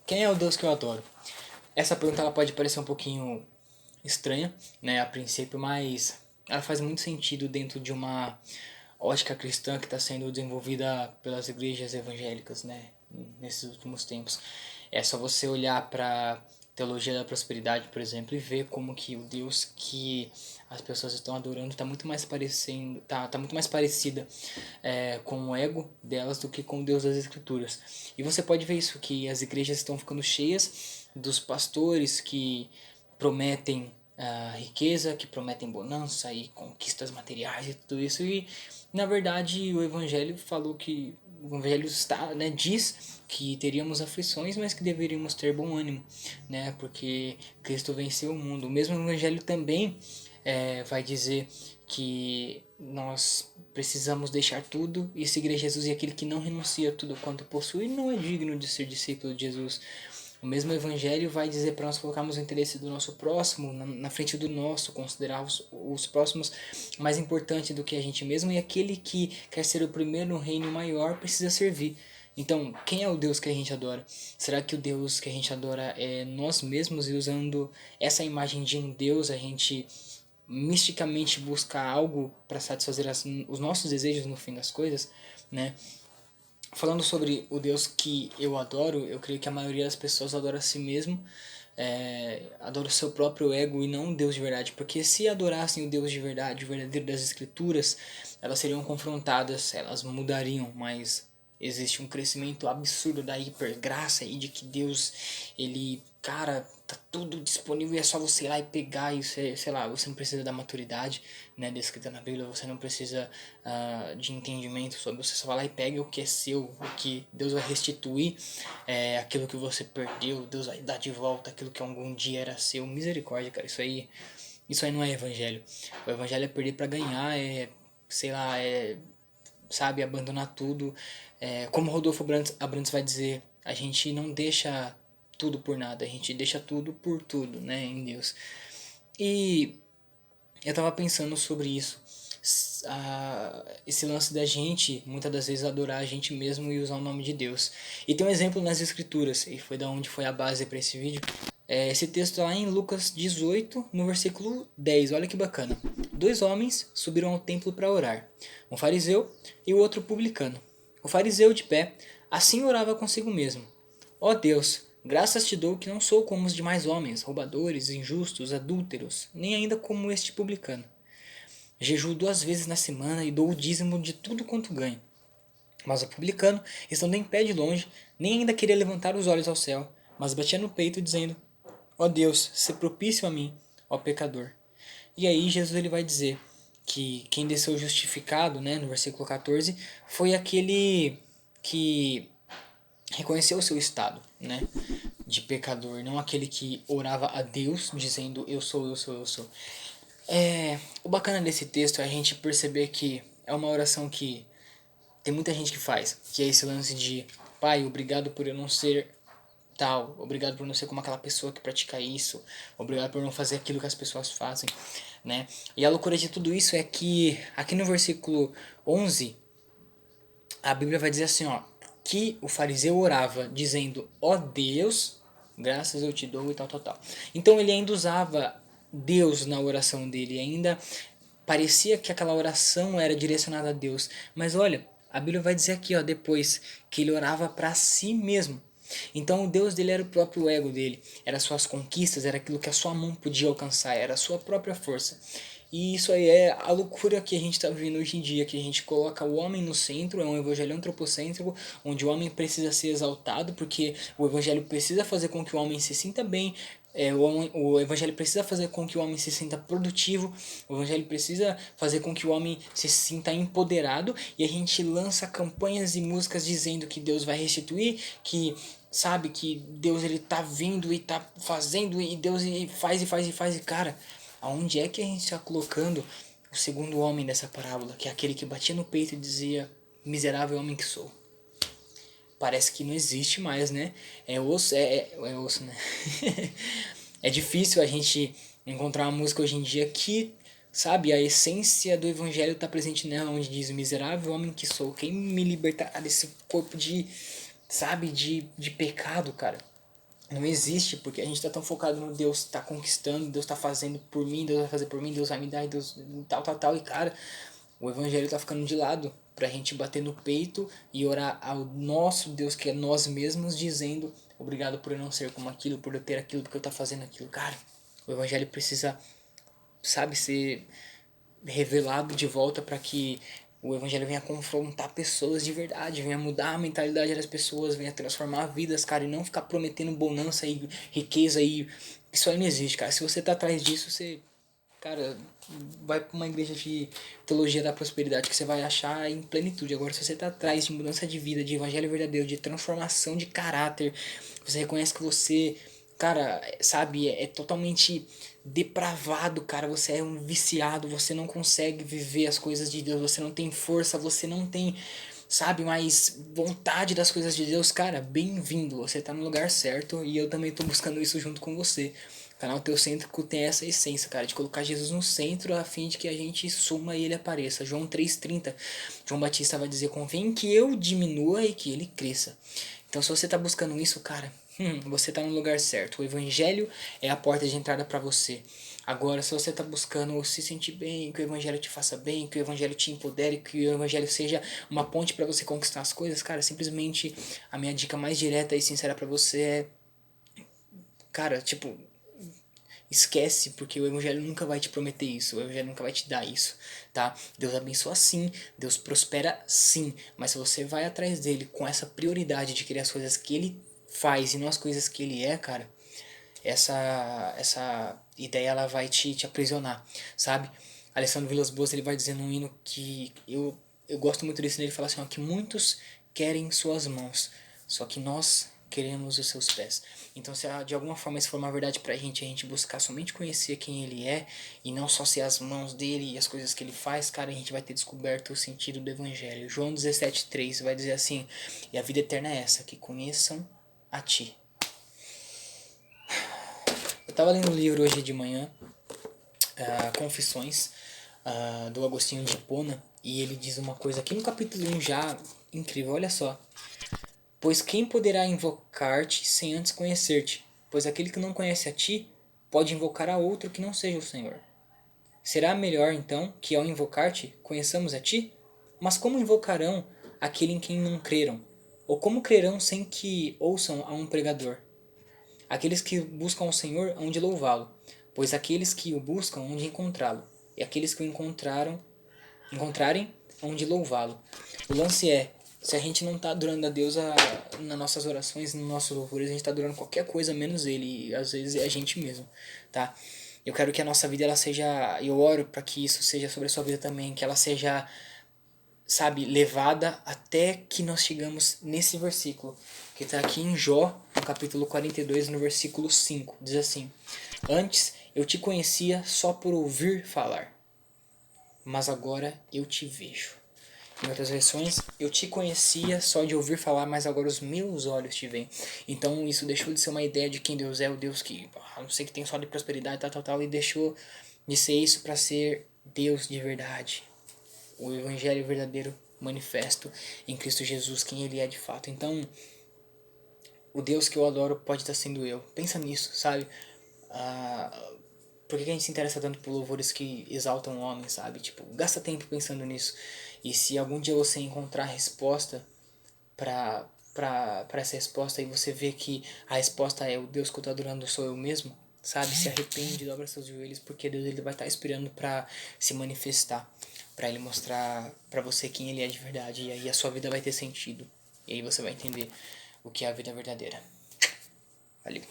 Quem é o Deus que eu adoro? Essa pergunta ela pode parecer um pouquinho estranha, né, a princípio, mas ela faz muito sentido dentro de uma ótica cristã que está sendo desenvolvida pelas igrejas evangélicas, né, nesses últimos tempos. É só você olhar para teologia da prosperidade, por exemplo, e ver como que o Deus que as pessoas estão adorando está muito mais parecendo, tá muito mais parecida com o ego delas do que com o Deus das Escrituras. E você pode ver isso, que as igrejas estão ficando cheias dos pastores que prometem riqueza, que prometem bonança e conquistas materiais e tudo isso. E na verdade o Evangelho falou que o Evangelho está, né, diz que teríamos aflições, mas que deveríamos ter bom ânimo, né, porque Cristo venceu o mundo. O mesmo Evangelho também vai dizer que nós precisamos deixar tudo e seguir a Jesus, e aquele que não renuncia a tudo quanto possui não é digno de ser discípulo de Jesus. O mesmo Evangelho vai dizer para nós colocarmos o interesse do nosso próximo na frente do nosso, considerar os próximos mais importante do que a gente mesmo, e aquele que quer ser o primeiro no reino maior precisa servir. Então, quem é o Deus que a gente adora? Será que o Deus que a gente adora é nós mesmos, e usando essa imagem de um Deus a gente misticamente busca algo para satisfazer os nossos desejos no fim das coisas, né? Falando sobre o Deus que eu adoro, eu creio que a maioria das pessoas adora a si mesmo, adora o seu próprio ego e não o Deus de verdade, porque se adorassem o Deus de verdade, o verdadeiro das Escrituras, elas seriam confrontadas, elas mudariam, mas existe um crescimento absurdo da hipergraça e de que Deus, ele, cara, tá tudo disponível e é só você ir lá e pegar e sei lá, você não precisa da maturidade, né, descrita na Bíblia, você não precisa de entendimento sobre, você só vai lá e pega o que é seu, o que Deus vai restituir, aquilo que você perdeu, Deus vai dar de volta aquilo que algum dia era seu. Misericórdia, cara, isso aí não é evangelho. O evangelho é perder para ganhar, sei lá, sabe, abandonar tudo. Como Rodolfo Abrantes vai dizer, a gente não deixa tudo por nada, a gente deixa tudo por tudo, né, em Deus. E eu tava pensando sobre isso. Esse lance da gente, muitas das vezes, adorar a gente mesmo e usar o nome de Deus. E tem um exemplo nas Escrituras, e foi da onde foi a base para esse vídeo. Esse texto lá em Lucas 18, no versículo 10. Olha que bacana. Dois homens subiram ao templo para orar, um fariseu e o outro publicano. O fariseu, de pé, assim orava consigo mesmo: Ó Deus, graças te dou que não sou como os demais homens, roubadores, injustos, adúlteros, nem ainda como este publicano. Jejuo 2 vezes na semana e dou o dízimo de tudo quanto ganho. Mas o publicano, estando em pé de longe, nem ainda queria levantar os olhos ao céu, mas batia no peito dizendo: Ó Deus, se propício a mim, ó pecador. E aí Jesus ele vai dizer que quem desceu justificado, né, no versículo 14, foi aquele que reconheceu o seu estado, né, de pecador, não aquele que orava a Deus dizendo eu sou, eu sou, eu sou. O bacana desse texto é a gente perceber que é uma oração que tem muita gente que faz, que é esse lance de Pai, obrigado por eu não ser tal, obrigado por não ser como aquela pessoa que pratica isso, obrigado por não fazer aquilo que as pessoas fazem, né? E a loucura de tudo isso é que aqui no versículo 11 a Bíblia vai dizer assim, ó, que o fariseu orava dizendo, ó Deus, graças eu te dou e tal, tal, tal. Então ele ainda usava Deus na oração dele, ainda parecia que aquela oração era direcionada a Deus. Mas olha, a Bíblia vai dizer aqui, ó, depois, que ele orava para si mesmo. Então o Deus dele era o próprio ego dele, era suas conquistas, era aquilo que a sua mão podia alcançar, era a sua própria força. E isso aí é a loucura que a gente está vivendo hoje em dia, que a gente coloca o homem no centro, é um evangelho antropocêntrico, onde o homem precisa ser exaltado, porque o evangelho precisa fazer com que o homem se sinta bem, o evangelho precisa fazer com que o homem se sinta produtivo, o evangelho precisa fazer com que o homem se sinta empoderado, e a gente lança campanhas e músicas dizendo que Deus vai restituir, que sabe que Deus ele tá vindo e tá fazendo, e Deus ele faz e faz e faz, e cara, aonde é que a gente está colocando o segundo homem dessa parábola, que é aquele que batia no peito e dizia, miserável homem que sou? Parece que não existe mais, né? É osso, é osso, né? É difícil a gente encontrar uma música hoje em dia que Sabe, a essência do evangelho está presente nela, onde diz: miserável homem que sou, quem me libertará desse corpo de, sabe, de pecado, cara. Não existe, porque a gente tá tão focado no Deus tá conquistando, Deus tá fazendo por mim, Deus vai fazer por mim, Deus vai me dar, Deus tal, tal, tal. E cara, o evangelho tá ficando de lado pra gente bater no peito e orar ao nosso Deus, que é nós mesmos, dizendo: obrigado por eu não ser como aquilo, por eu ter aquilo, porque eu tá fazendo aquilo. Cara, o evangelho precisa, sabe, ser revelado de volta para que o evangelho venha confrontar pessoas de verdade, venha mudar a mentalidade das pessoas, venha transformar vidas, cara, e não ficar prometendo bonança e riqueza e isso aí não existe, cara. Se você tá atrás disso, você, cara, vai pra uma igreja de teologia da prosperidade que você vai achar em plenitude. Agora, se você tá atrás de mudança de vida, de evangelho verdadeiro, de transformação de caráter, você reconhece que você, cara, sabe, é totalmente depravado, cara. Você é um viciado, você não consegue viver as coisas de Deus, você não tem força, você não tem, sabe, mais vontade das coisas de Deus, cara. Bem-vindo, você tá no lugar certo e eu também tô buscando isso junto com você. O canal Teocêntrico tem essa essência, cara, de colocar Jesus no centro a fim de que a gente suma e ele apareça. João 3,30, João Batista vai dizer: convém que eu diminua e que ele cresça. Então, se você tá buscando isso, cara, você tá no lugar certo. O evangelho é a porta de entrada para você. Agora, se você tá buscando se sentir bem, que o evangelho te faça bem, que o evangelho te empodere, que o evangelho seja uma ponte para você conquistar as coisas, cara, simplesmente a minha dica mais direta e sincera para você é, cara, tipo, esquece, porque o evangelho nunca vai te prometer isso, o evangelho nunca vai te dar isso, tá? Deus abençoa sim, Deus prospera sim, mas se você vai atrás dele com essa prioridade de querer as coisas que ele faz e não as coisas que ele é, cara, essa ideia ela vai te aprisionar, sabe? Alessandro Vilas Boas ele vai dizer num hino que eu gosto muito desse, ele fala assim, ó, que muitos querem suas mãos, só que nós queremos os seus pés. Então, se de alguma forma isso for uma verdade pra gente, a gente buscar somente conhecer quem ele é e não só ser as mãos dele e as coisas que ele faz, cara, a gente vai ter descoberto o sentido do evangelho. João 17,3 vai dizer assim: e a vida eterna é essa, que conheçam a ti. Eu tava lendo um livro hoje de manhã, Confissões, do Agostinho de Hipona, e ele diz uma coisa aqui no capítulo 1 já incrível, olha só. Pois quem poderá invocar-te sem antes conhecer-te? Pois aquele que não conhece a ti pode invocar a outro que não seja o Senhor. Será melhor, então, que ao invocar-te, conheçamos a ti? Mas como invocarão aquele em quem não creram? Ou como crerão sem que ouçam a um pregador? Aqueles que buscam o Senhor hão de louvá-lo, pois aqueles que o buscam hão de encontrá-lo, e aqueles que o encontrarem hão de louvá-lo. O lance é, se a gente não está adorando a Deus nas nossas orações, nos nossos louvores, a gente está adorando qualquer coisa menos Ele, e às vezes é a gente mesmo, tá? Eu quero que a nossa vida ela seja, eu oro para que isso seja sobre a sua vida também, que ela seja, sabe, levada até que nós chegamos nesse versículo, que está aqui em Jó, no capítulo 42, no versículo 5. Diz assim: antes eu te conhecia só por ouvir falar, mas agora eu te vejo. Em outras versões, eu te conhecia só de ouvir falar, mas agora os meus olhos te veem. Então isso deixou de ser uma ideia de quem Deus é, o Deus que, não sei, que tem só de prosperidade, tal, tal, tal, e deixou de ser isso para ser Deus de verdade. O evangelho verdadeiro manifesto em Cristo Jesus, quem ele é de fato. Então, o Deus que eu adoro pode estar sendo eu. Pensa nisso, sabe? Por que a gente se interessa tanto por louvores que exaltam o homem, sabe? Tipo, gasta tempo pensando nisso. E se algum dia você encontrar a resposta pra essa resposta e você vê que a resposta é o Deus que eu tô adorando sou eu mesmo, sabe? Se arrepende, dobra seus joelhos, porque Deus ele vai estar esperando pra se manifestar, pra ele mostrar pra você quem ele é de verdade. E aí a sua vida vai ter sentido. E aí você vai entender o que é a vida verdadeira. Valeu.